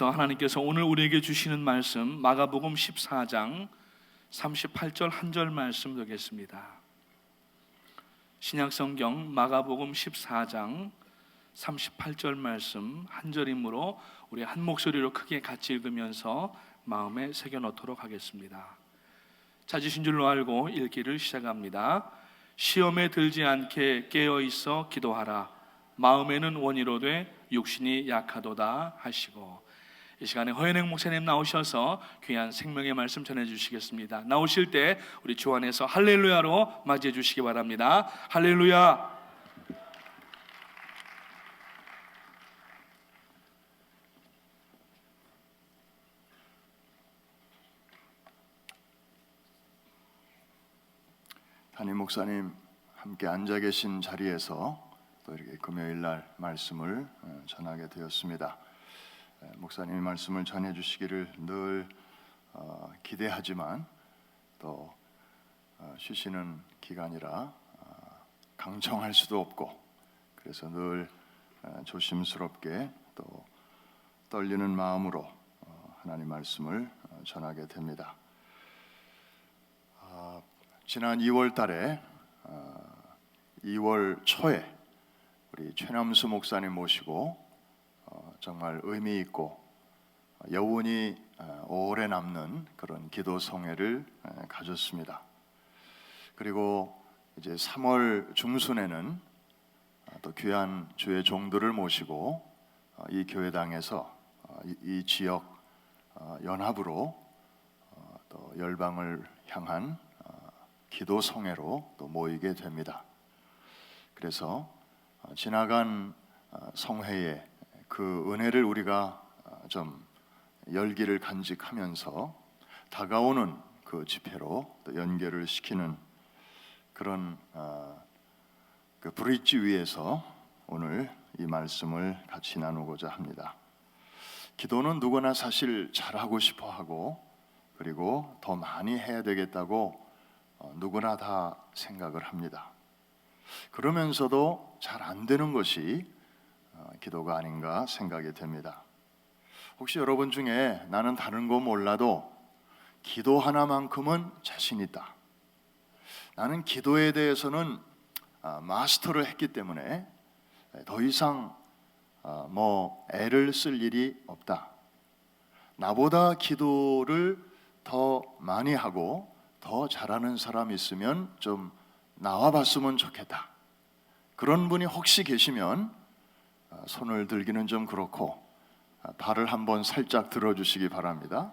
하나님께서 오늘 우리에게 주시는 말씀 마가복음 14장 38절 한 절 말씀 드리겠습니다. 신약성경 마가복음 14장 38절 말씀 한 절이므로 우리 한 목소리로 크게 같이 읽으면서 마음에 새겨놓도록 하겠습니다. 찾으신 줄로 알고 읽기를 시작합니다. 시험에 들지 않게 깨어있어 기도하라. 마음에는 원이로되 육신이 약하도다 하시고. 이 시간에 허연행 목사님 나오셔서 귀한 생명의 말씀 전해주시겠습니다. 나오실 때 우리 주 안에서 할렐루야로 맞이해 주시기 바랍니다. 할렐루야. 담임 목사님 함께 앉아 계신 자리에서 또 이렇게 금요일 날 말씀을 전하게 되었습니다. 목사님이 말씀을 전해주시기를 늘 기대하지만 또 쉬시는 기간이라 강청할 수도 없고, 그래서 늘 조심스럽게 또 떨리는 마음으로 하나님 말씀을 전하게 됩니다. 지난 2월 달에 2월 초에 우리 최남수 목사님 모시고 정말 의미 있고 여운이 오래 남는 그런 기도 성회를 가졌습니다. 그리고 이제 3월 중순에는 또 귀한 주의 종들을 모시고 이 교회당에서 이 지역 연합으로 또 열방을 향한 기도 성회로 또 모이게 됩니다. 그래서 지나간 성회에 그 은혜를 우리가 좀 열기를 간직하면서 다가오는 그 집회로 또 연결을 시키는 그런 그 브릿지 위에서 오늘 이 말씀을 같이 나누고자 합니다. 기도는 누구나 사실 잘하고 싶어 하고, 그리고 더 많이 해야 되겠다고 누구나 다 생각을 합니다. 그러면서도 잘 안 되는 것이 기도가 아닌가 생각이 됩니다. 혹시 여러분 중에 나는 다른 거 몰라도 기도 하나만큼은 자신 있다, 나는 기도에 대해서는 마스터를 했기 때문에 더 이상 애를 쓸 일이 없다, 나보다 기도를 더 많이 하고 더 잘하는 사람이 있으면 좀 나와봤으면 좋겠다, 그런 분이 혹시 계시면 손을 들기는 좀 그렇고 발을 한번 살짝 들어주시기 바랍니다.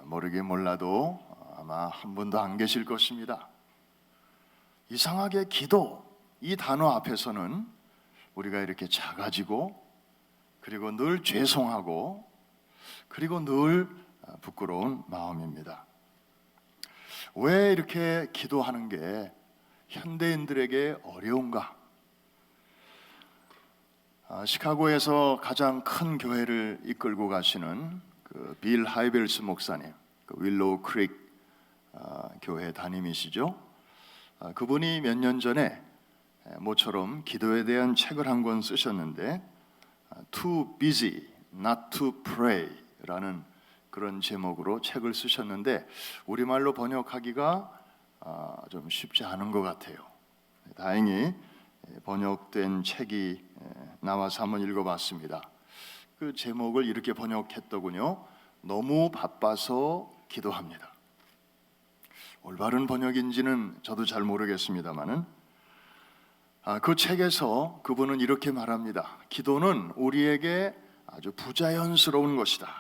모르긴 몰라도 아마 한 분도 안 계실 것입니다. 이상하게 기도 이 단어 앞에서는 우리가 이렇게 작아지고, 그리고 늘 죄송하고, 그리고 늘 부끄러운 마음입니다. 왜 이렇게 기도하는 게 현대인들에게 어려운가? 시카고에서 가장 큰 교회를 이끌고 가시는 그 빌 하이벨스 목사님, 그 윌로우 크릭 교회 담임이시죠. 그분이 몇 년 전에 모처럼 기도에 대한 책을 한 권 쓰셨는데 Too busy not to pray 라는 그런 제목으로 책을 쓰셨는데 우리말로 번역하기가 좀 쉽지 않은 것 같아요. 다행히 번역된 책이 나와서 한번 읽어봤습니다. 그 제목을 이렇게 번역했더군요. 너무 바빠서 기도합니다. 올바른 번역인지는 저도 잘 모르겠습니다만은 그 책에서 그분은 이렇게 말합니다. 기도는 우리에게 아주 부자연스러운 것이다.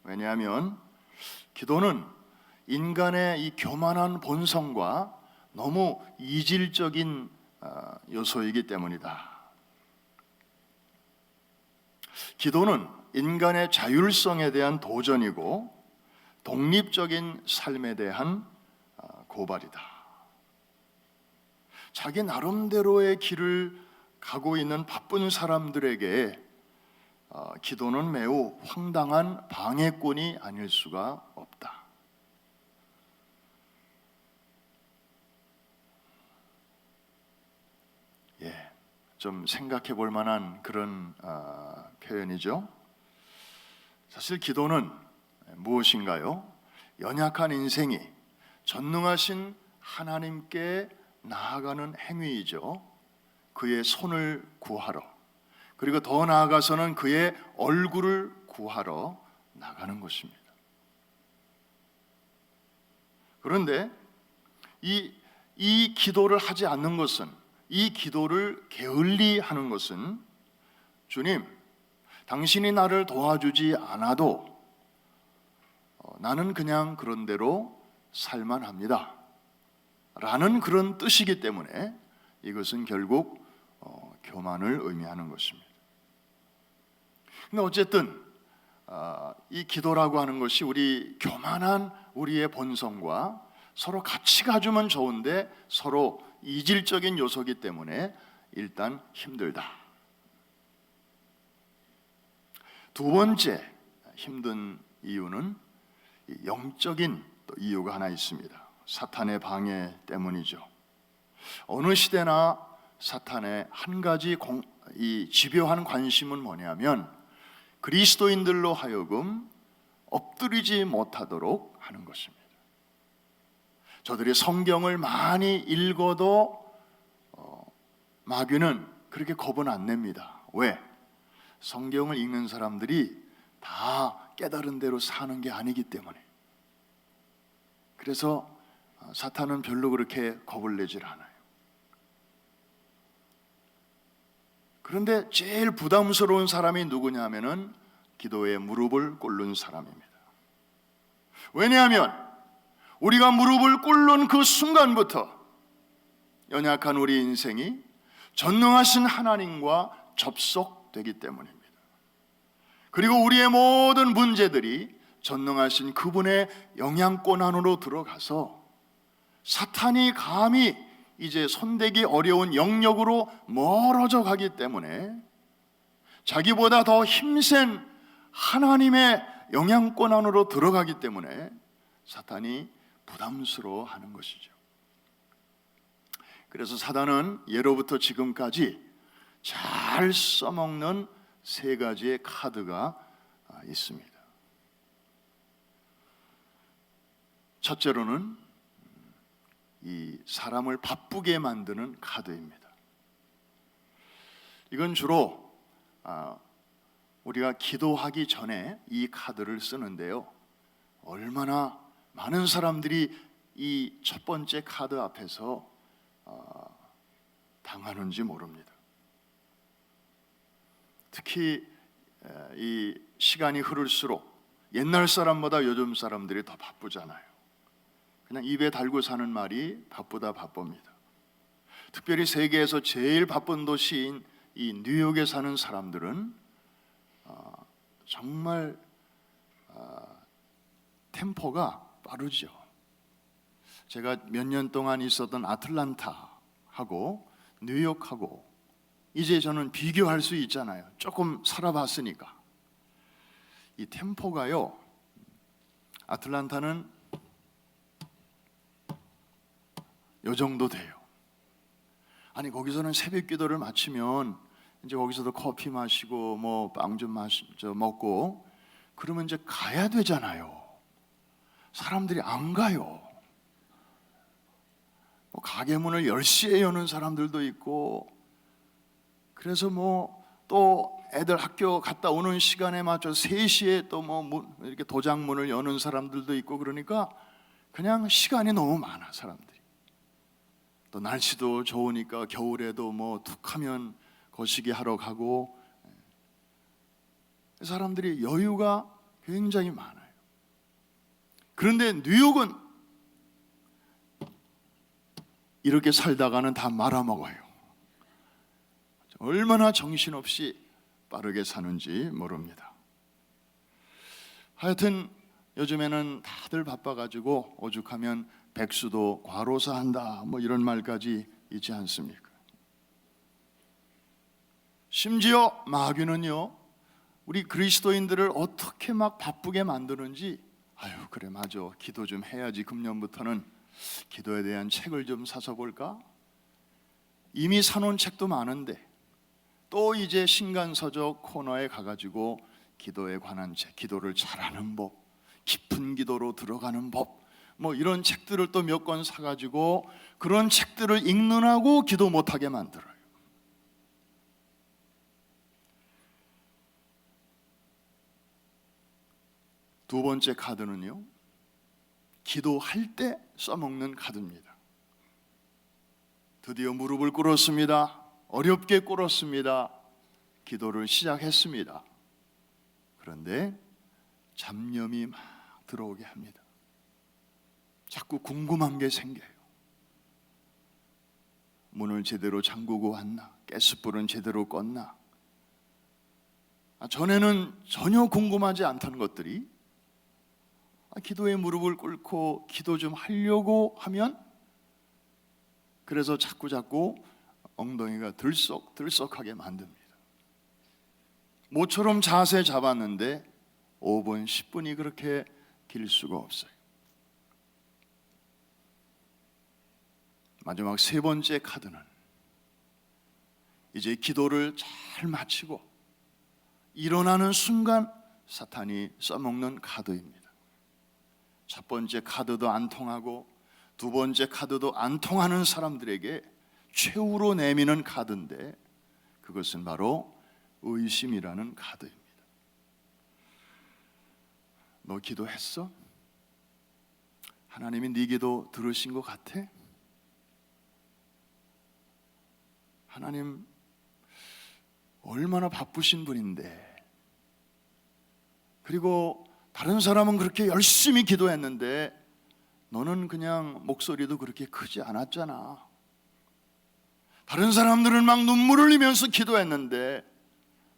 왜냐하면 기도는 인간의 이 교만한 본성과 너무 이질적인 요소이기 때문이다. 기도는 인간의 자율성에 대한 도전이고 독립적인 삶에 대한 고발이다. 자기 나름대로의 길을 가고 있는 바쁜 사람들에게 기도는 매우 황당한 방해꾼이 아닐 수가 없다. 좀 생각해 볼 만한 그런 표현이죠. 사실 기도는 무엇인가요? 연약한 인생이 전능하신 하나님께 나아가는 행위이죠. 그의 손을 구하러, 그리고 더 나아가서는 그의 얼굴을 구하러 나가는 것입니다. 그런데 이 기도를 하지 않는 것은, 이 기도를 게을리 하는 것은, 주님, 당신이 나를 도와주지 않아도 나는 그냥 그런 대로 살만합니다 라는 그런 뜻이기 때문에 이것은 결국 교만을 의미하는 것입니다. 근데 어쨌든 이 기도라고 하는 것이 우리 교만한 우리의 본성과 서로 같이 가주면 좋은데 서로 이질적인 요소이기 때문에 일단 힘들다. 두 번째 힘든 이유는 영적인 또 이유가 하나 있습니다. 사탄의 방해 때문이죠. 어느 시대나 사탄의 한 가지 이 집요한 관심은 뭐냐면 그리스도인들로 하여금 엎드리지 못하도록 하는 것입니다. 저들이 성경을 많이 읽어도 마귀는 그렇게 겁은 안 냅니다. 왜? 성경을 읽는 사람들이 다 깨달은 대로 사는 게 아니기 때문에. 그래서 사탄은 별로 그렇게 겁을 내질 않아요. 그런데 제일 부담스러운 사람이 누구냐면은 기도에 무릎을 꿇는 사람입니다. 왜냐하면 우리가 무릎을 꿇는 그 순간부터 연약한 우리 인생이 전능하신 하나님과 접속되기 때문입니다. 그리고 우리의 모든 문제들이 전능하신 그분의 영향권 안으로 들어가서 사탄이 감히 이제 손대기 어려운 영역으로 멀어져 가기 때문에 자기보다 더 힘센 하나님의 영향권 안으로 들어가기 때문에 사탄이 부담스러워하는 것이죠. 그래서 사탄은 예로부터 지금까지 잘 써먹는 세 가지의 카드가 있습니다. 첫째로는 이 사람을 바쁘게 만드는 카드입니다. 이건 주로 우리가 기도하기 전에 이 카드를 쓰는데요, 얼마나 많은 사람들이 이 첫 번째 카드 앞에서 당하는지 모릅니다. 특히 이 시간이 흐를수록 옛날 사람보다 요즘 사람들이 더 바쁘잖아요. 그냥 입에 달고 사는 말이 바쁘다 바쁩니다. 특별히 세계에서 제일 바쁜 도시인 이 뉴욕에 사는 사람들은 정말 템포가 빠르죠. 제가 몇 년 동안 있었던 아틀란타하고 뉴욕하고 이제 저는 비교할 수 있잖아요. 조금 살아봤으니까. 이 템포가요, 아틀란타는 요 정도 돼요. 아니 거기서는 새벽 기도를 마치면 이제 거기서도 커피 마시고 뭐 빵 좀 먹고 그러면 이제 가야 되잖아요. 사람들이 안 가요. 가게 문을 10시에 여는 사람들도 있고, 그래서 뭐 또 애들 학교 갔다 오는 시간에 맞춰 3시에 또 뭐 이렇게 도장문을 여는 사람들도 있고, 그러니까 그냥 시간이 너무 많아 사람들이. 또 날씨도 좋으니까 겨울에도 뭐 툭하면 거시기 하러 가고, 사람들이 여유가 굉장히 많아요. 그런데 뉴욕은 이렇게 살다가는 다 말아먹어요. 얼마나 정신없이 빠르게 사는지 모릅니다. 하여튼 요즘에는 다들 바빠가지고 오죽하면 백수도 과로사한다 뭐 이런 말까지 있지 않습니까? 심지어 마귀는요, 우리 그리스도인들을 어떻게 막 바쁘게 만드는지, 아유 그래 맞아, 기도 좀 해야지, 금년부터는 기도에 대한 책을 좀 사서 볼까? 이미 사놓은 책도 많은데 또 이제 신간서적 코너에 가가지고 기도에 관한 책, 기도를 잘하는 법, 깊은 기도로 들어가는 법, 뭐 이런 책들을 또 몇 권 사가지고 그런 책들을 읽느라고 기도 못하게 만들어요. 두 번째 카드는요, 기도할 때 써먹는 카드입니다. 드디어 무릎을 꿇었습니다. 어렵게 꿇었습니다. 기도를 시작했습니다. 그런데 잡념이 막 들어오게 합니다. 자꾸 궁금한 게 생겨요. 문을 제대로 잠그고 왔나? 가스불은 제대로 껐나? 전에는 전혀 궁금하지 않던 것들이 기도에 무릎을 꿇고 기도 좀 하려고 하면, 그래서 자꾸 엉덩이가 들썩들썩하게 만듭니다. 모처럼 자세 잡았는데 5분, 10분이 그렇게 길 수가 없어요. 마지막 세 번째 카드는 이제 기도를 잘 마치고 일어나는 순간 사탄이 써먹는 카드입니다. 첫 번째 카드도 안 통하고 두 번째 카드도 안 통하는 사람들에게 최후로 내미는 카드인데, 그것은 바로 의심이라는 카드입니다. 너 기도했어? 하나님이 네 기도 들으신 것 같아? 하나님 얼마나 바쁘신 분인데, 그리고 다른 사람은 그렇게 열심히 기도했는데 너는 그냥 목소리도 그렇게 크지 않았잖아. 다른 사람들은 막 눈물을 흘리면서 기도했는데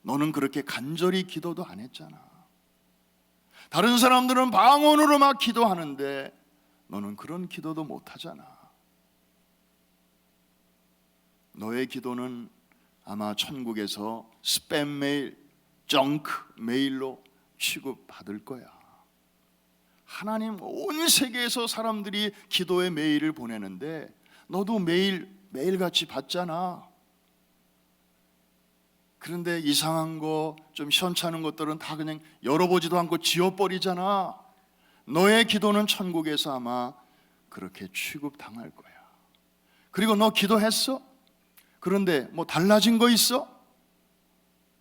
너는 그렇게 간절히 기도도 안 했잖아. 다른 사람들은 방언으로 막 기도하는데 너는 그런 기도도 못 하잖아. 너의 기도는 아마 천국에서 스팸 메일, 정크 메일로 취급받을 거야. 하나님 온 세계에서 사람들이 기도의 메일을 보내는데 너도 매일같이 받잖아. 그런데 이상한 거, 좀 시원찮은 것들은 다 그냥 열어보지도 않고 지워버리잖아. 너의 기도는 천국에서 아마 그렇게 취급당할 거야. 그리고 너 기도했어? 그런데 뭐 달라진 거 있어?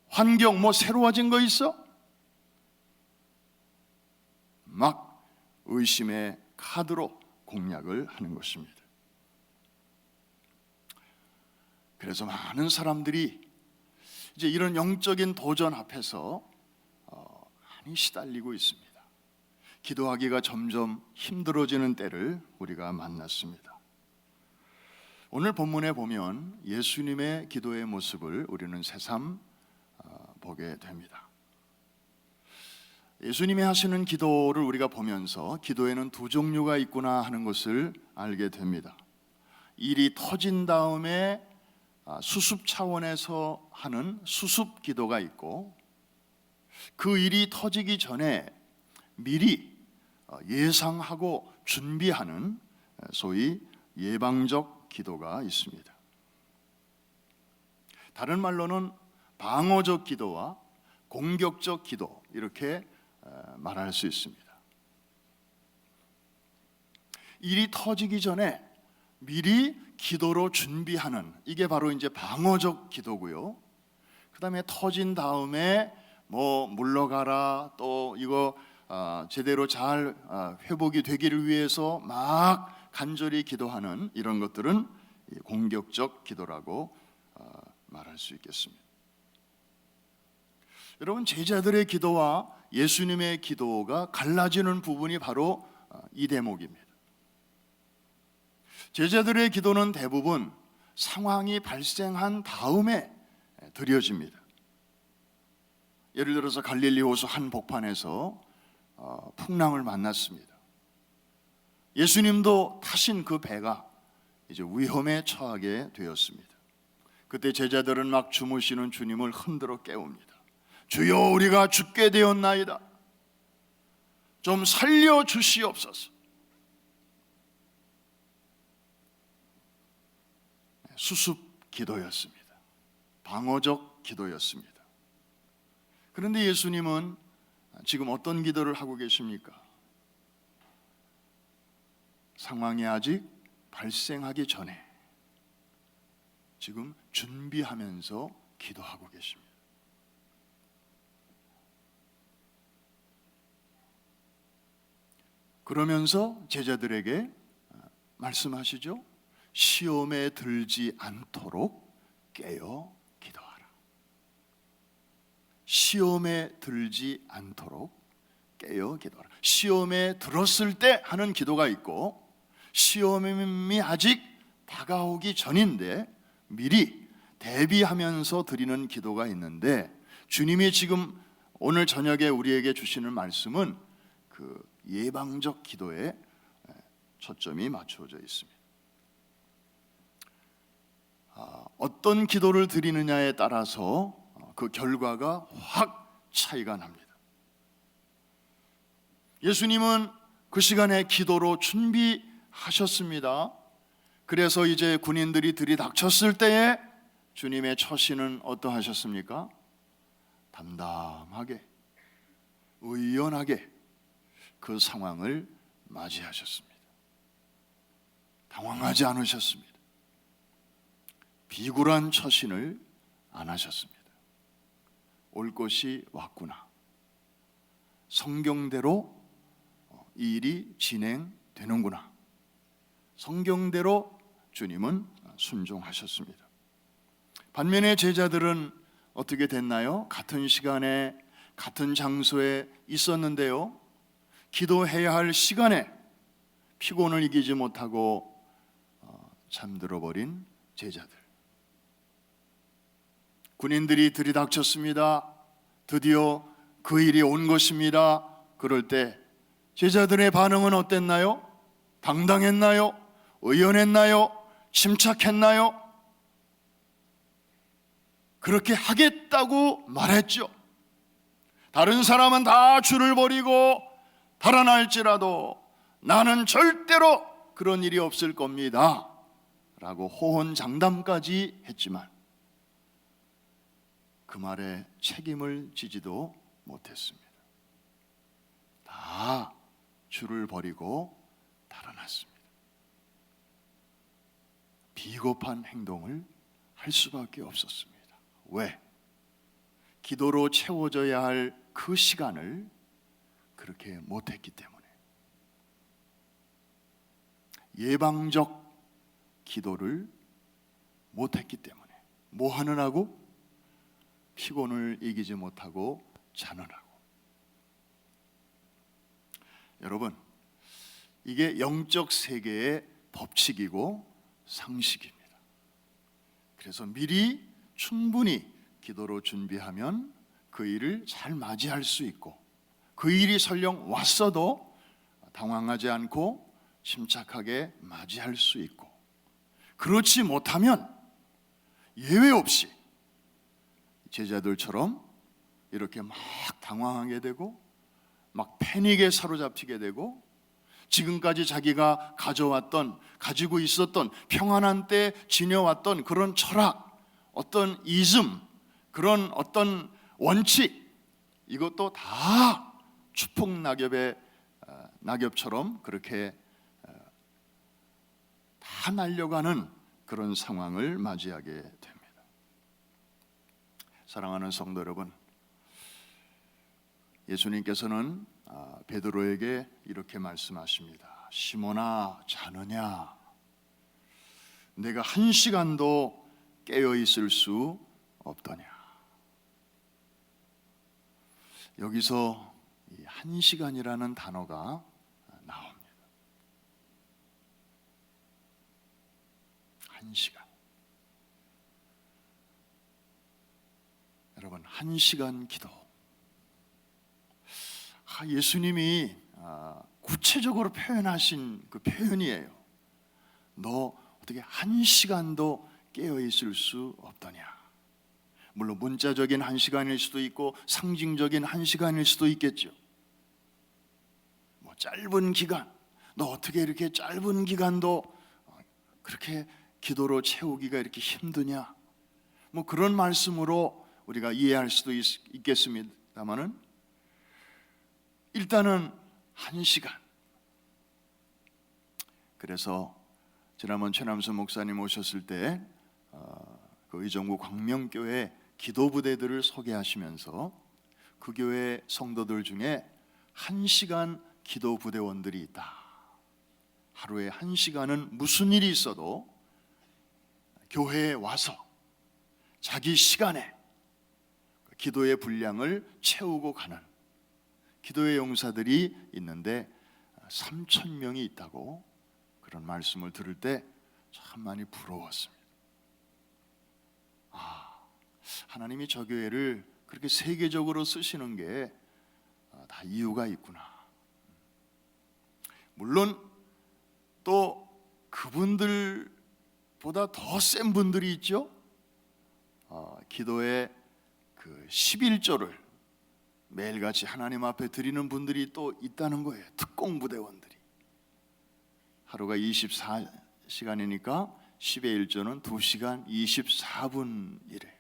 환경 뭐 새로워진 거 있어? 막 의심의 카드로 공략을 하는 것입니다. 그래서 많은 사람들이 이제 이런 영적인 도전 앞에서 많이 시달리고 있습니다. 기도하기가 점점 힘들어지는 때를 우리가 만났습니다. 오늘 본문에 보면 예수님의 기도의 모습을 우리는 새삼 보게 됩니다. 예수님이 하시는 기도를 우리가 보면서 기도에는 두 종류가 있구나 하는 것을 알게 됩니다. 일이 터진 다음에 수습 차원에서 하는 수습 기도가 있고, 그 일이 터지기 전에 미리 예상하고 준비하는 소위 예방적 기도가 있습니다. 다른 말로는 방어적 기도와 공격적 기도, 이렇게 말할 수 있습니다. 일이 터지기 전에 미리 기도로 준비하는, 이게 바로 이제 방어적 기도고요. 그 다음에 터진 다음에 뭐 물러가라, 또 이거 제대로 잘 회복이 되기를 위해서 막 간절히 기도하는 이런 것들은 공격적 기도라고 말할 수 있겠습니다. 여러분, 제자들의 기도와 예수님의 기도가 갈라지는 부분이 바로 이 대목입니다. 제자들의 기도는 대부분 상황이 발생한 다음에 드려집니다. 예를 들어서 갈릴리 호수 한 복판에서 풍랑을 만났습니다. 예수님도 타신 그 배가 이제 위험에 처하게 되었습니다. 그때 제자들은 막 주무시는 주님을 흔들어 깨웁니다. 주여, 우리가 죽게 되었나이다. 좀 살려주시옵소서. 수습 기도였습니다. 방어적 기도였습니다. 그런데 예수님은 지금 어떤 기도를 하고 계십니까? 상황이 아직 발생하기 전에 지금 준비하면서 기도하고 계십니다. 그러면서 제자들에게 말씀하시죠. 시험에 들지 않도록 깨어 기도하라. 시험에 들지 않도록 깨어 기도하라. 시험에 들었을 때 하는 기도가 있고, 시험이 아직 다가오기 전인데 미리 대비하면서 드리는 기도가 있는데, 주님이 지금 오늘 저녁에 우리에게 주시는 말씀은 그 예방적 기도에 초점이 맞춰져 있습니다. 어떤 기도를 드리느냐에 따라서 그 결과가 확 차이가 납니다. 예수님은 그 시간에 기도로 준비하셨습니다. 그래서 이제 군인들이 들이닥쳤을 때에 주님의 처신은 어떠하셨습니까? 담담하게, 의연하게 그 상황을 맞이하셨습니다. 당황하지 않으셨습니다. 비굴한 처신을 안 하셨습니다. 올 것이 왔구나. 성경대로 이 일이 진행되는구나. 성경대로 주님은 순종하셨습니다. 반면에 제자들은 어떻게 됐나요? 같은 시간에 같은 장소에 있었는데요, 기도해야 할 시간에 피곤을 이기지 못하고 잠들어 버린 제자들. 군인들이 들이닥쳤습니다. 드디어 그 일이 온 것입니다. 그럴 때 제자들의 반응은 어땠나요? 당당했나요? 의연했나요? 침착했나요? 그렇게 하겠다고 말했죠. 다른 사람은 다 줄을 버리고 달아날지라도 나는 절대로 그런 일이 없을 겁니다 라고 호언장담까지 했지만 그 말에 책임을 지지도 못했습니다. 다 줄을 버리고 달아났습니다. 비겁한 행동을 할 수밖에 없었습니다. 왜? 기도로 채워져야 할 그 시간을 그렇게 못했기 때문에. 예방적 기도를 못했기 때문에. 뭐 하느라고? 피곤을 이기지 못하고 자느라고. 여러분, 이게 영적 세계의 법칙이고 상식입니다. 그래서 미리 충분히 기도로 준비하면 그 일을 잘 맞이할 수 있고, 그 일이 설령 왔어도 당황하지 않고 침착하게 맞이할 수 있고, 그렇지 못하면 예외 없이 제자들처럼 이렇게 막 당황하게 되고 막 패닉에 사로잡히게 되고, 지금까지 자기가 가지고 있었던 평안한 때 지녀왔던 그런 철학, 어떤 이즘, 그런 어떤 원칙, 이것도 다 낙엽처럼 그렇게 다 날려가는 그런 상황을 맞이하게 됩니다. 사랑하는 성도 여러분, 예수님께서는 베드로에게 이렇게 말씀하십니다. 시몬아, 자느냐? 내가 한 시간도 깨어 있을 수 없더냐? 여기서 이 한 시간이라는 단어가 나옵니다. 한 시간. 여러분, 한 시간 기도. 예수님이 구체적으로 표현하신 그 표현이에요. 너 어떻게 한 시간도 깨어 있을 수 없더냐? 물론 문자적인 한 시간일 수도 있고 상징적인 한 시간일 수도 있겠죠. 뭐 짧은 기간, 너 어떻게 이렇게 짧은 기간도 그렇게 기도로 채우기가 이렇게 힘드냐? 뭐 그런 말씀으로 우리가 이해할 수도 있겠습니다. 다만은 일단은 1시간. 그래서 지난번 최남수 목사님 오셨을 때 그 의정부 광명교회 기도부대들을 소개하시면서 그 교회 성도들 중에 1시간 기도부대원들이 있다. 하루에 1시간은 무슨 일이 있어도 교회에 와서 자기 시간에 기도의 분량을 채우고 가는 기도의 용사들이 있는데 3,000명이 있다고 그런 말씀을 들을 때 참 많이 부러웠습니다. 하나님이 저 교회를 그렇게 세계적으로 쓰시는 게 다 이유가 있구나. 물론 또 그분들보다 더 센 분들이 있죠. 기도의 그 11조를 매일같이 하나님 앞에 드리는 분들이 또 있다는 거예요. 특공부대원들이. 하루가 24시간이니까 10의 1조는 2시간 24분이래요.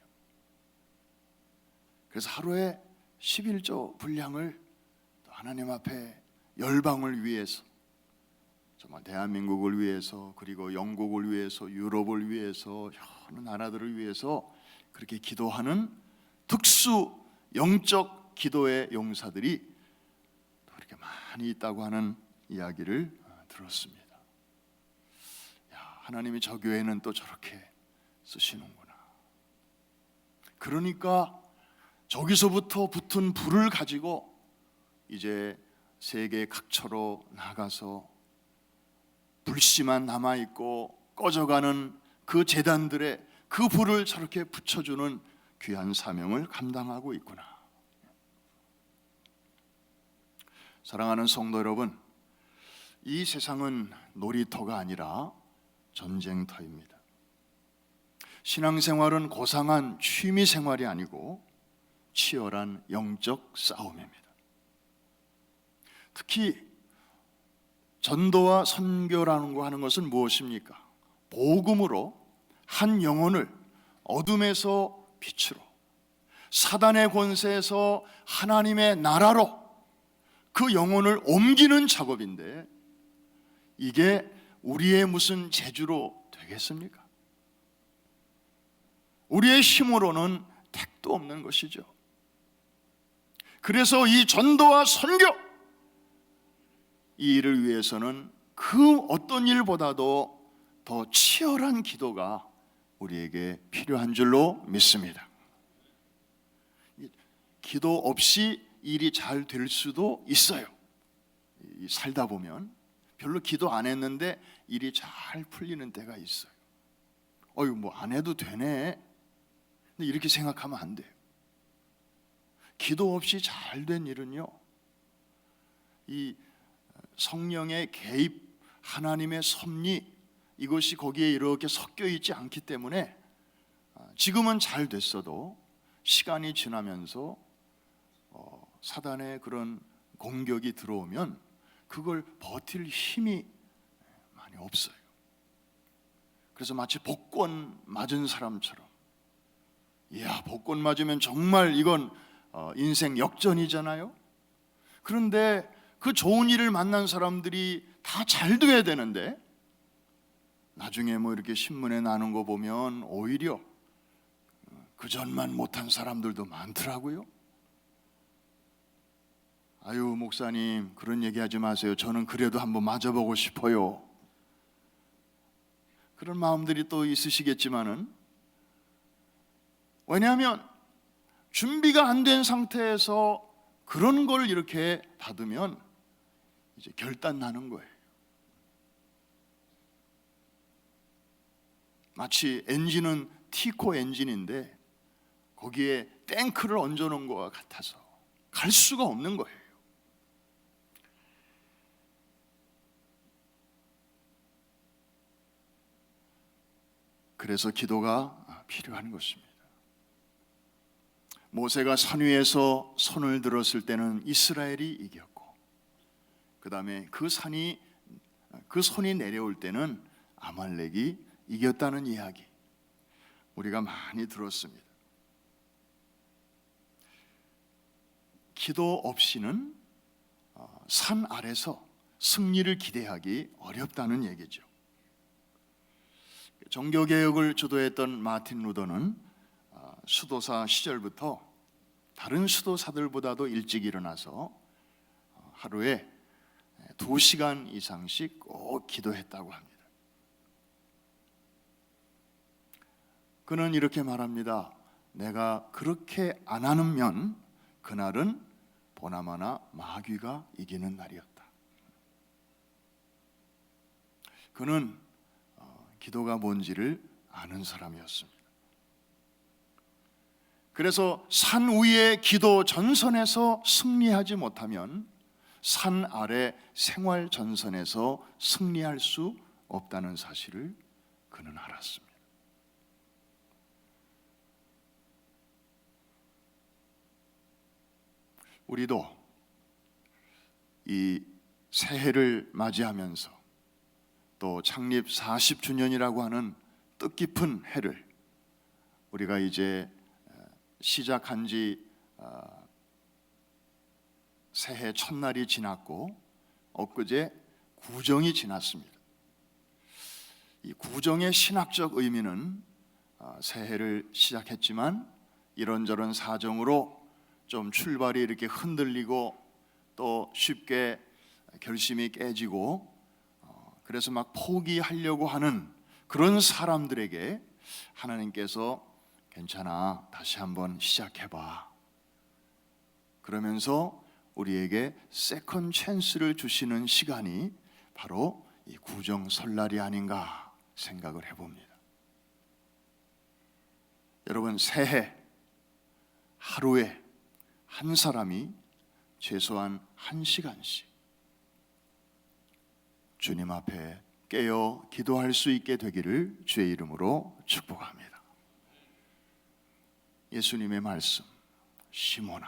그래서 하루에 11조 분량을 하나님 앞에 열방을 위해서, 정말 대한민국을 위해서, 그리고 영국을 위해서, 유럽을 위해서, 여러 나라들을 위해서 그렇게 기도하는 특수 영적 기도의 용사들이 또 그렇게 많이 있다고 하는 이야기를 들었습니다. 하나님이 저 교회는 또 저렇게 쓰시는구나. 그러니까 저기서부터 붙은 불을 가지고 이제 세계 각처로 나가서 불씨만 남아있고 꺼져가는 그 제단들의 그 불을 저렇게 붙여주는 귀한 사명을 감당하고 있구나. 사랑하는 성도 여러분, 이 세상은 놀이터가 아니라 전쟁터입니다. 신앙생활은 고상한 취미생활이 아니고 치열한 영적 싸움입니다. 특히 전도와 선교라는 거 하는 것은 무엇입니까? 복음으로 한 영혼을 어둠에서 빛으로, 사단의 권세에서 하나님의 나라로 그 영혼을 옮기는 작업인데, 이게 우리의 무슨 재주로 되겠습니까? 우리의 힘으로는 택도 없는 것이죠. 그래서 이 전도와 선교, 이 일을 위해서는 그 어떤 일보다도 더 치열한 기도가 우리에게 필요한 줄로 믿습니다. 기도 없이 일이 잘 될 수도 있어요. 살다 보면 별로 기도 안 했는데 일이 잘 풀리는 때가 있어요. 뭐 안 해도 되네. 근데 이렇게 생각하면 안 돼요. 기도 없이 잘 된 일은요, 이 성령의 개입, 하나님의 섭리, 이것이 거기에 이렇게 섞여 있지 않기 때문에 지금은 잘 됐어도 시간이 지나면서 사단의 그런 공격이 들어오면 그걸 버틸 힘이 많이 없어요. 그래서 마치 복권 맞은 사람처럼, 이야, 복권 맞으면 정말 이건 인생 역전이잖아요. 그런데 그 좋은 일을 만난 사람들이 다 잘 돼야 되는데 나중에 뭐 이렇게 신문에 나는 거 보면 오히려 그 전만 못한 사람들도 많더라고요. 아유, 목사님 그런 얘기 하지 마세요. 저는 그래도 한번 맞아보고 싶어요. 그런 마음들이 또 있으시겠지만은, 왜냐하면 준비가 안 된 상태에서 그런 걸 이렇게 받으면 이제 결단 나는 거예요. 마치 엔진은 티코 엔진인데 거기에 탱크를 얹어 놓은 것과 같아서 갈 수가 없는 거예요. 그래서 기도가 필요한 것입니다. 모세가 산 위에서 손을 들었을 때는 이스라엘이 이겼고, 그 다음에 그 손이 내려올 때는 아말렉이 이겼다는 이야기 우리가 많이 들었습니다. 기도 없이는 산 아래서 승리를 기대하기 어렵다는 얘기죠. 종교개혁을 주도했던 마틴 루더는 수도사 시절부터 다른 수도사들보다도 일찍 일어나서 하루에 2시간 이상씩 꼭 기도했다고 합니다. 그는 이렇게 말합니다. 내가 그렇게 안 하면 그날은 보나마나 마귀가 이기는 날이었다. 그는 기도가 뭔지를 아는 사람이었습니다. 그래서 산 위의 기도 전선에서 승리하지 못하면 산 아래 생활 전선에서 승리할 수 없다는 사실을 그는 알았습니다. 우리도 이 새해를 맞이하면서 또 창립 40주년이라고 하는 뜻깊은 해를 우리가 이제 시작한 지 새해 첫날이 지났고 엊그제 구정이 지났습니다. 이 구정의 신학적 의미는 새해를 시작했지만 이런저런 사정으로 좀 출발이 이렇게 흔들리고 또 쉽게 결심이 깨지고 그래서 막 포기하려고 하는 그런 사람들에게 하나님께서 괜찮아, 다시 한번 시작해봐 그러면서 우리에게 세컨 찬스를 주시는 시간이 바로 이 구정 설날이 아닌가 생각을 해봅니다. 여러분, 새해 하루에 한 사람이 최소한 1시간씩 주님 앞에 깨어 기도할 수 있게 되기를 주의 이름으로 축복합니다. 예수님의 말씀, 시몬아,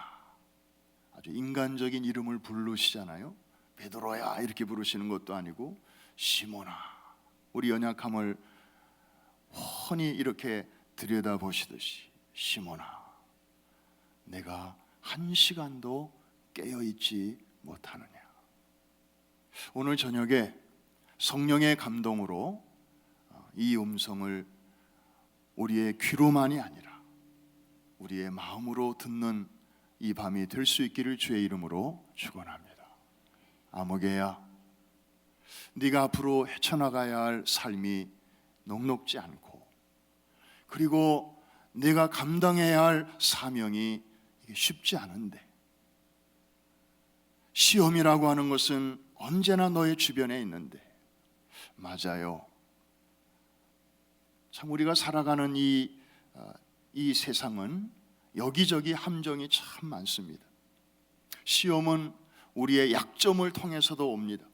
아주 인간적인 이름을 부르시잖아요. 베드로야 이렇게 부르시는 것도 아니고 시몬아, 우리 연약함을 훤히 이렇게 들여다보시듯이 시몬아, 내가 1시간도 깨어있지 못하느냐. 오늘 저녁에 성령의 감동으로 이 음성을 우리의 귀로만이 아니라 우리의 마음으로 듣는 이 밤이 될 수 있기를 주의 이름으로 축원합니다. 아무개야, 네가 앞으로 헤쳐나가야 할 삶이 녹록지 않고 그리고 네가 감당해야 할 사명이 쉽지 않은데 시험이라고 하는 것은 언제나 너의 주변에 있는데 맞아요. 참 우리가 살아가는 이 세상은 여기저기 함정이 참 많습니다. 시험은 우리의 약점을 통해서도 옵니다.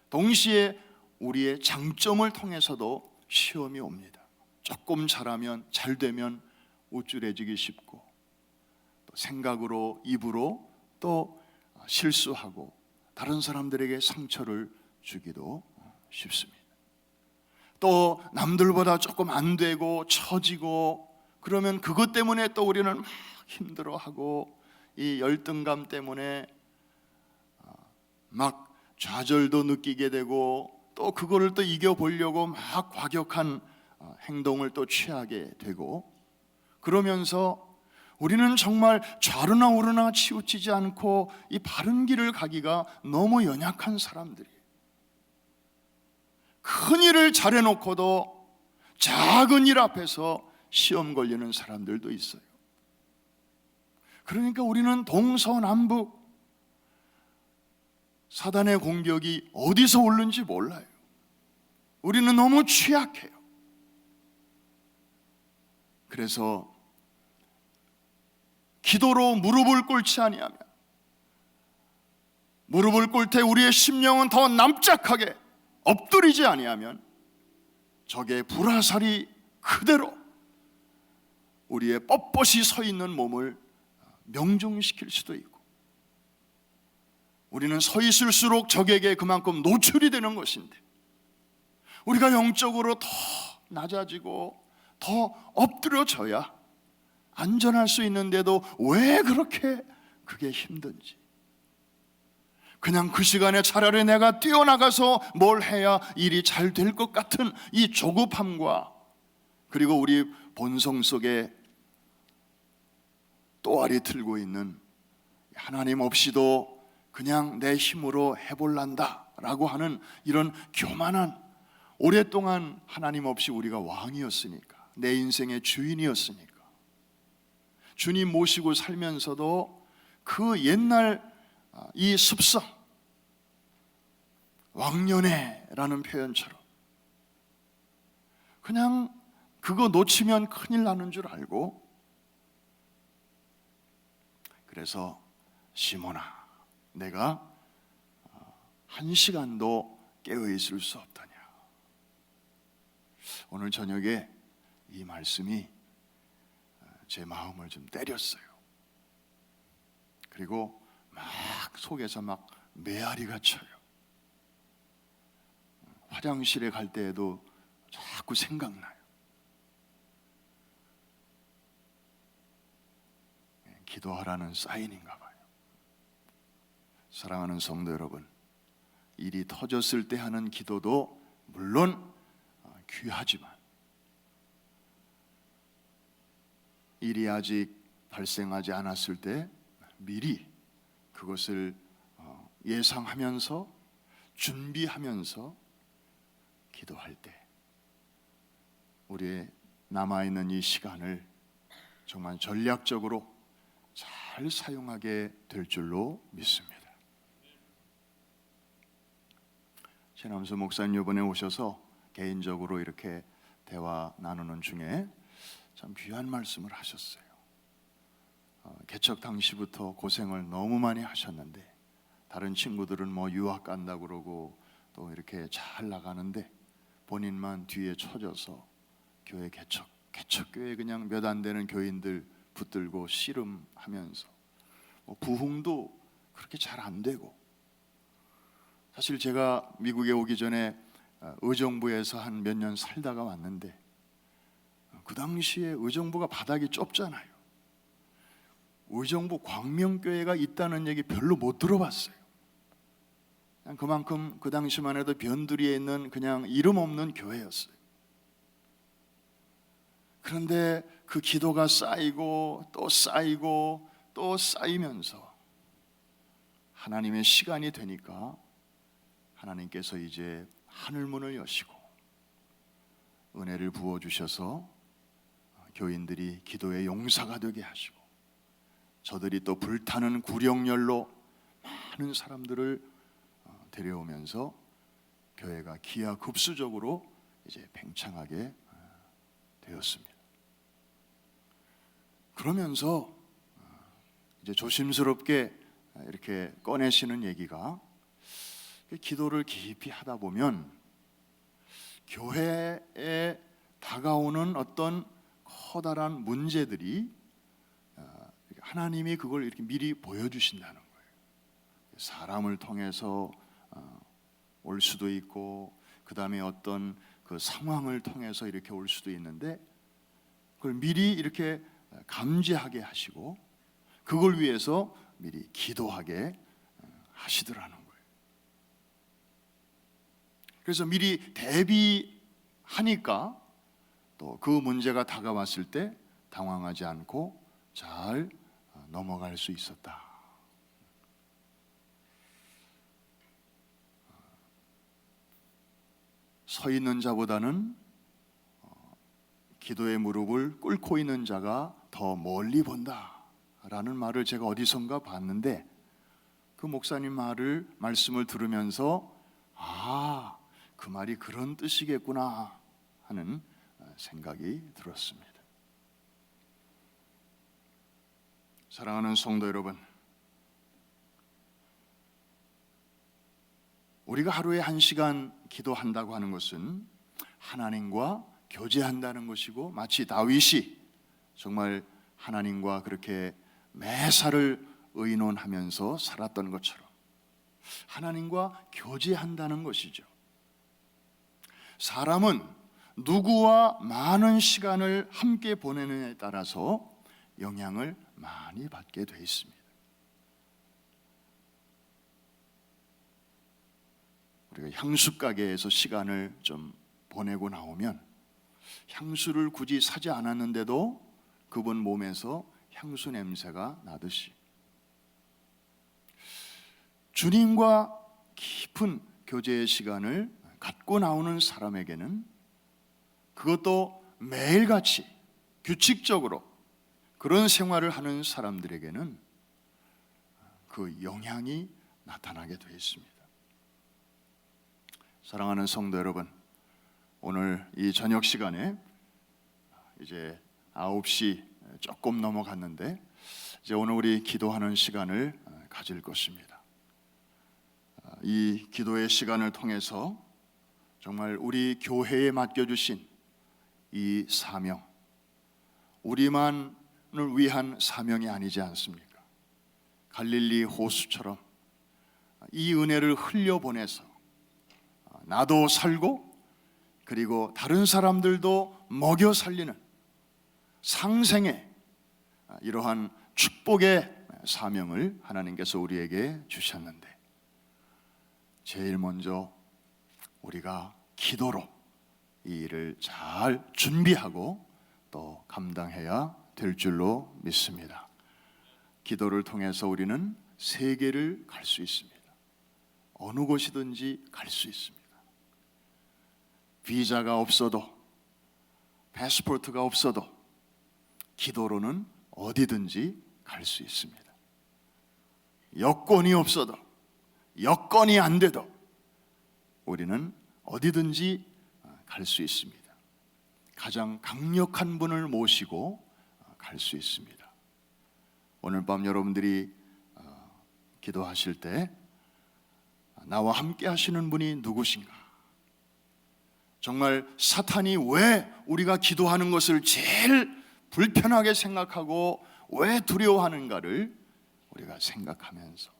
동시에 우리의 장점을 통해서도 시험이 옵니다. 조금 잘하면, 잘 되면 우쭐해지기 쉽고 또 생각으로, 입으로 또 실수하고 다른 사람들에게 상처를 주기도 쉽습니다. 또 남들보다 조금 안 되고 처지고 그러면 그것 때문에 또 우리는 막 힘들어하고 이 열등감 때문에 막 좌절도 느끼게 되고 또 그거를 또 이겨보려고 막 과격한 행동을 또 취하게 되고 그러면서 우리는 정말 좌로나 우로나 치우치지 않고 이 바른 길을 가기가 너무 연약한 사람들이에요. 큰 일을 잘해놓고도 작은 일 앞에서 시험 걸리는 사람들도 있어요. 그러니까 우리는 동서남북 사단의 공격이 어디서 오는지 몰라요. 우리는 너무 취약해요. 그래서 기도로 무릎을 꿇지 아니하면 무릎을 꿇을 때 우리의 심령은 더 납작하게 엎드리지 아니하면 적의 불화살이 그대로 우리의 뻣뻣이 서 있는 몸을 명중시킬 수도 있고 우리는 서 있을수록 적에게 그만큼 노출이 되는 것인데 우리가 영적으로 더 낮아지고 더 엎드려져야 안전할 수 있는데도 왜 그렇게 그게 힘든지, 그냥 그 시간에 차라리 내가 뛰어나가서 뭘 해야 일이 잘 될 것 같은 이 조급함과, 그리고 우리 본성 속에 또아리 틀고 있는 하나님 없이도 그냥 내 힘으로 해볼란다 라고 하는 이런 교만한, 오랫동안 하나님 없이 우리가 왕이었으니까, 내 인생의 주인이었으니까 주님 모시고 살면서도 그 옛날 이 습성, 왕년회라는 표현처럼 그냥 그거 놓치면 큰일 나는 줄 알고, 그래서 시몬아, 내가 한 시간도 깨어 있을 수 없더냐. 오늘 저녁에 이 말씀이 제 마음을 좀 때렸어요. 그리고 막 속에서 막 메아리가 쳐요. 화장실에 갈 때에도 자꾸 생각나요. 기도하라는 사인인가 봐요. 사랑하는 성도 여러분, 일이 터졌을 때 하는 기도도 물론 귀하지만, 일이 아직 발생하지 않았을 때 미리 그것을 예상하면서 준비하면서 기도할 때 우리의 남아있는 이 시간을 정말 전략적으로 잘 사용하게 될 줄로 믿습니다. 최남수 목사님 이번에 오셔서 개인적으로 이렇게 대화 나누는 중에 참 귀한 말씀을 하셨어요. 개척 당시부터 고생을 너무 많이 하셨는데, 다른 친구들은 뭐 유학 간다고 그러고 또 이렇게 잘 나가는데 본인만 뒤에 처져서 교회 개척교회 그냥 몇 안 되는 교인들 붙들고 씨름하면서 부흥도 그렇게 잘 안 되고, 사실 제가 미국에 오기 전에 의정부에서 한 몇 년 살다가 왔는데 그 당시에 의정부가 바닥이 좁잖아요. 의정부 광명교회가 있다는 얘기 별로 못 들어봤어요. 그냥 그만큼 그 당시만 해도 변두리에 있는 그냥 이름 없는 교회였어요. 그런데 그 기도가 쌓이고 또 쌓이고 또 쌓이면서 하나님의 시간이 되니까 하나님께서 이제 하늘문을 여시고 은혜를 부어주셔서 교인들이 기도의 용사가 되게 하시고, 저들이 또 불타는 구령열로 많은 사람들을 데려오면서 교회가 기하급수적으로 이제 팽창하게 되었습니다. 그러면서 이제 조심스럽게 이렇게 꺼내시는 얘기가, 기도를 깊이 하다 보면 교회에 다가오는 어떤 커다란 문제들이 하나님이 그걸 이렇게 미리 보여주신다는 거예요. 사람을 통해서 올 수도 있고, 그 다음에 어떤 그 상황을 통해서 이렇게 올 수도 있는데, 그걸 미리 이렇게 감지하게 하시고 그걸 위해서 미리 기도하게 하시더라는 거예요. 그래서 미리 대비하니까 또 그 문제가 다가왔을 때 당황하지 않고 잘 넘어갈 수 있었다. 서 있는 자보다는 기도의 무릎을 꿇고 있는 자가 더 멀리 본다라는 말을 제가 어디선가 봤는데, 그 목사님 말씀을 들으면서 그 말이 그런 뜻이겠구나 하는 생각이 들었습니다. 사랑하는 성도 여러분, 우리가 하루에 1시간 기도한다고 하는 것은 하나님과 교제한다는 것이고, 마치 다윗이 정말 하나님과 그렇게 매사를 의논하면서 살았던 것처럼 하나님과 교제한다는 것이죠. 사람은 누구와 많은 시간을 함께 보내느냐에 따라서 영향을 많이 받게 돼 있습니다. 우리가 향수 가게에서 시간을 좀 보내고 나오면 향수를 굳이 사지 않았는데도 그분 몸에서 향수 냄새가 나듯이 주님과 깊은 교제의 시간을 갖고 나오는 사람에게는, 그것도 매일같이 규칙적으로 그런 생활을 하는 사람들에게는 그 영향이 나타나게 되어 있습니다. 사랑하는 성도 여러분, 오늘 이 저녁 시간에 이제 9시 조금 넘어갔는데 이제 오늘 우리 기도하는 시간을 가질 것입니다. 이 기도의 시간을 통해서 정말 우리 교회에 맡겨주신 이 사명, 우리만을 위한 사명이 아니지 않습니까? 갈릴리 호수처럼 이 은혜를 흘려보내서 나도 살고 그리고 다른 사람들도 먹여 살리는 상생의 이러한 축복의 사명을 하나님께서 우리에게 주셨는데, 제일 먼저 우리가 기도로 이 일을 잘 준비하고 또 감당해야 될 줄로 믿습니다. 기도를 통해서 우리는 세계를 갈 수 있습니다. 어느 곳이든지 갈 수 있습니다. 비자가 없어도, 패스포트가 없어도 기도로는 어디든지 갈 수 있습니다. 여권이 없어도, 여건이 안 돼도 우리는 어디든지 갈 수 있습니다. 가장 강력한 분을 모시고 갈 수 있습니다. 오늘 밤 여러분들이 기도하실 때 나와 함께 하시는 분이 누구신가? 정말 사탄이 왜 우리가 기도하는 것을 제일 불편하게 생각하고 왜 두려워하는가를 우리가 생각하면서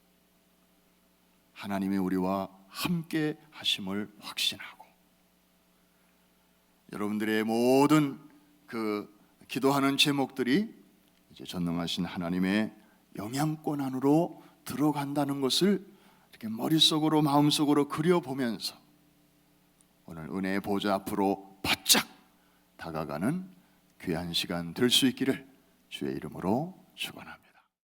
하나님의 우리와 함께 하심을 확신하고, 여러분들의 모든 그 기도하는 제목들이 이제 전능하신 하나님의 영향권 안으로 들어간다는 것을 이렇게 머릿속으로 마음속으로 그려보면서 오늘 은혜의 보좌 앞으로 바짝 다가가는 귀한 시간 될 수 있기를 주의 이름으로 축원합니다.